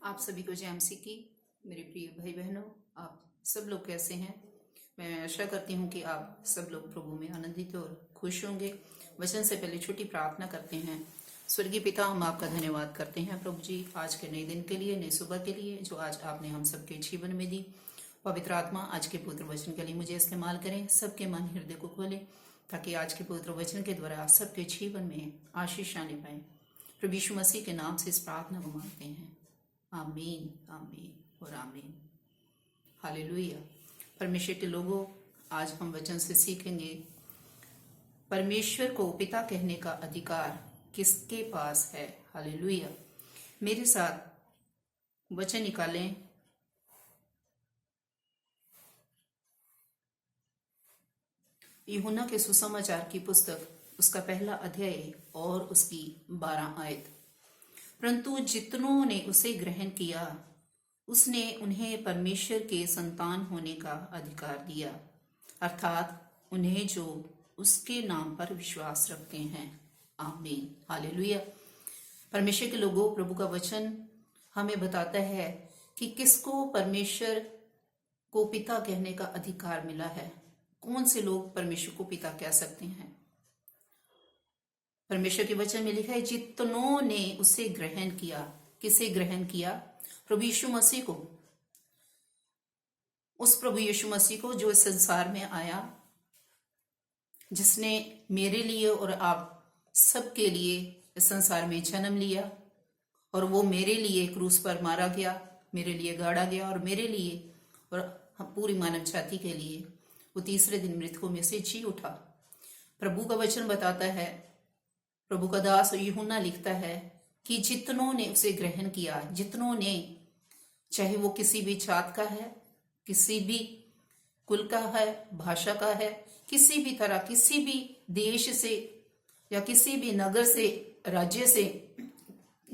आप सभी को जय मसीह की। मेरे प्रिय भाई बहनों, आप सब लोग कैसे हैं? मैं आशा करती हूँ कि आप सब लोग प्रभु में आनंदित और खुश होंगे। वचन से पहले छोटी प्रार्थना करते हैं। स्वर्गीय पिता, हम आपका धन्यवाद करते हैं प्रभु जी, आज के नए दिन के लिए, नई सुबह के लिए जो आज आपने हम सबके जीवन में दी। पवित्र आत्मा आज के पवित्र वचन के लिए मुझे इस्तेमाल करें, सबके मन हृदय को खोलें, ताकि आज के पवित्र वचन के द्वारा सबके जीवन में आशीष आने पाए। प्रभु यीशु मसीह के नाम से इस प्रार्थना को मांगते हैं, आमीन, आमीन और आमीन। हालेलुया। परमेश्वर के लोगों, आज हम वचन से सीखेंगे परमेश्वर को पिता कहने का अधिकार किसके पास है। हालेलुया। मेरे साथ वचन निकालें। यूहन्ना के सुसमाचार की पुस्तक, उसका पहला अध्याय और उसकी 12 आयत। परंतु जितनों ने उसे ग्रहण किया, उसने उन्हें परमेश्वर के संतान होने का अधिकार दिया, अर्थात उन्हें जो उसके नाम पर विश्वास रखते हैं। आमीन, हालेलुया। परमेश्वर के लोगों, प्रभु का वचन हमें बताता है कि किसको परमेश्वर को पिता कहने का अधिकार मिला है। कौन से लोग परमेश्वर को पिता कह सकते हैं? परमेश्वर के वचन में लिखा है, जितनों ने उसे ग्रहण किया। किसे ग्रहण किया? प्रभु यीशु मसीह को। उस प्रभु यीशु मसीह को जो इस संसार में आया, जिसने मेरे लिए और आप सबके लिए इस संसार में जन्म लिया, और वो मेरे लिए क्रूस पर मारा गया, मेरे लिए गाड़ा गया, और मेरे लिए और पूरी मानव जाति के लिए वो तीसरे दिन मृतकों में से जी उठा। प्रभु का वचन बताता है, प्रभु का दास यूहन्ना लिखता है कि जितनों ने उसे ग्रहण किया, जितनों ने, चाहे वो किसी भी जात का है, किसी भी कुल का है, भाषा का है, किसी भी तरह, किसी भी देश से या किसी भी नगर से, राज्य से,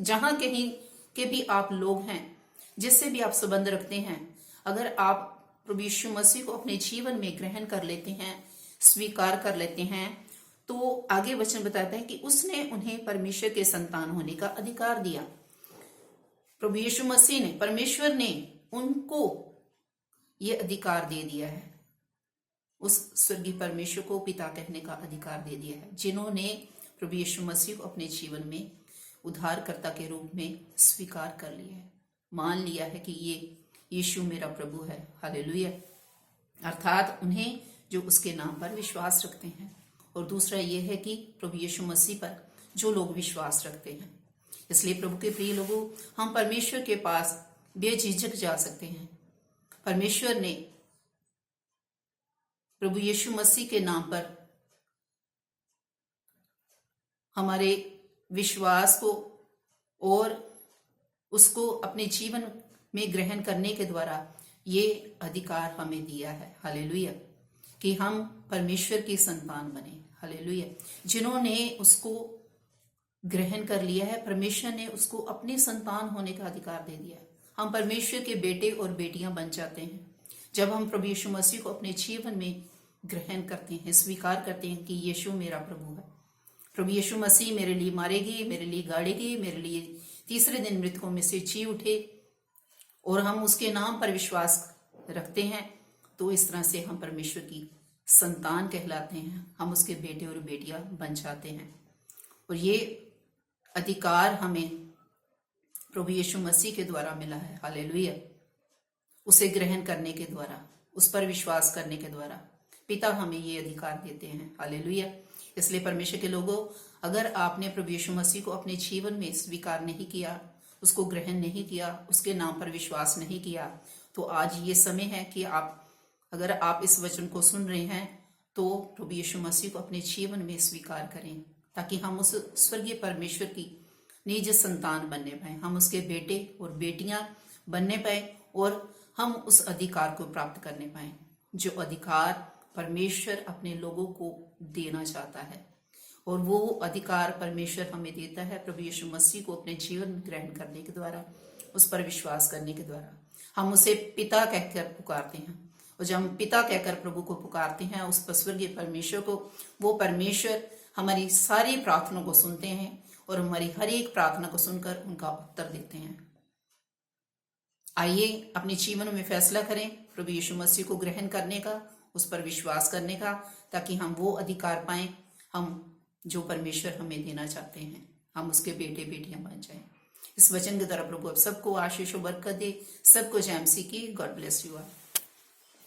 जहां कहीं के भी आप लोग हैं, जिससे भी आप संबंध रखते हैं, अगर आप प्रभु यीशु मसीह को अपने जीवन में ग्रहण कर लेते हैं, स्वीकार कर लेते हैं, तो आगे वचन बताता है कि उसने उन्हें परमेश्वर के संतान होने का अधिकार दिया। प्रभु यीशु मसीह ने, परमेश्वर ने उनको ये अधिकार दे दिया है। उस स्वर्गीय परमेश्वर को पिता कहने का अधिकार दे दिया है, जिन्होंने प्रभु यीशु मसीह को अपने जीवन में उद्धारकर्ता के रूप में स्वीकार कर लिया है, मान लिया है कि ये यीशु मेरा प्रभु है। हालेलुया। अर्थात उन्हें जो उसके नाम पर विश्वास रखते हैं। और दूसरा ये है कि प्रभु यीशु मसीह पर जो लोग विश्वास रखते हैं। इसलिए प्रभु के प्रिय लोगों, हम परमेश्वर के पास बेझिझक जा सकते हैं। परमेश्वर ने प्रभु यीशु मसीह के नाम पर हमारे विश्वास को और उसको अपने जीवन में ग्रहण करने के द्वारा ये अधिकार हमें दिया है। हालेलुया। कि हम परमेश्वर की संतान बने। हालेलुया। जिन्होंने उसको ग्रहण कर लिया है, परमेश्वर ने उसको अपनी संतान होने का अधिकार दे दिया है। हम परमेश्वर के बेटे और बेटियां बन जाते हैं जब हम प्रभु यीशु मसीह को अपने जीवन में ग्रहण करते हैं, स्वीकार करते हैं कि यीशु मेरा प्रभु है। प्रभु यीशु मसीह मेरे लिए मारे गए, मेरे लिए गाड़े गए, मेरे लिए तीसरे दिन मृतकों में से जी उठे, और हम उसके नाम पर विश्वास रखते हैं, तो इस तरह से हम परमेश्वर की संतान कहलाते हैं। हम उसके बेटे और बेटियां बन जाते हैं। और ये अधिकार हमें प्रभु यीशु मसीह के द्वारा मिला है। हालेलुया। उसे ग्रहण करने के द्वारा, उस पर विश्वास करने के द्वारा पिता हमें ये अधिकार देते हैं। हालेलुया। इसलिए परमेश्वर के लोगों, अगर आपने प्रभु यीशु मसीह को अपने जीवन में स्वीकार नहीं किया, उसको ग्रहण नहीं किया, उसके नाम पर विश्वास नहीं किया, तो आज ये समय है कि अगर आप इस वचन को सुन रहे हैं, तो प्रभु यीशु मसीह को अपने जीवन में स्वीकार करें, ताकि हम उस स्वर्गीय परमेश्वर की निज संतान बनने पाए, हम उसके बेटे और बेटियां बनने पाए, और हम उस अधिकार को प्राप्त करने पाए जो अधिकार परमेश्वर अपने लोगों को देना चाहता है। और वो अधिकार परमेश्वर हमें देता है प्रभु यीशु मसीह को अपने जीवन में ग्रहण करने के द्वारा, उस पर विश्वास करने के द्वारा। हम उसे पिता कहकर पुकारते हैं, और जब हम पिता कहकर प्रभु को पुकारते हैं, उस स्वर्गीय परमेश्वर को, वो परमेश्वर हमारी सारी प्रार्थना को सुनते हैं और हमारी हर एक प्रार्थना को सुनकर उनका उत्तर देते हैं। आइए अपने जीवन में फैसला करें प्रभु यीशु मसीह को ग्रहण करने का, उस पर विश्वास करने का, ताकि हम वो अधिकार पाएं हम जो परमेश्वर हमें देना चाहते हैं, हम उसके बेटे बेटियां बन जाएं। इस वचन के द्वारा प्रभु अब सबको आशीष और बरकत दे, सबको जय मसीह की। God bless you all.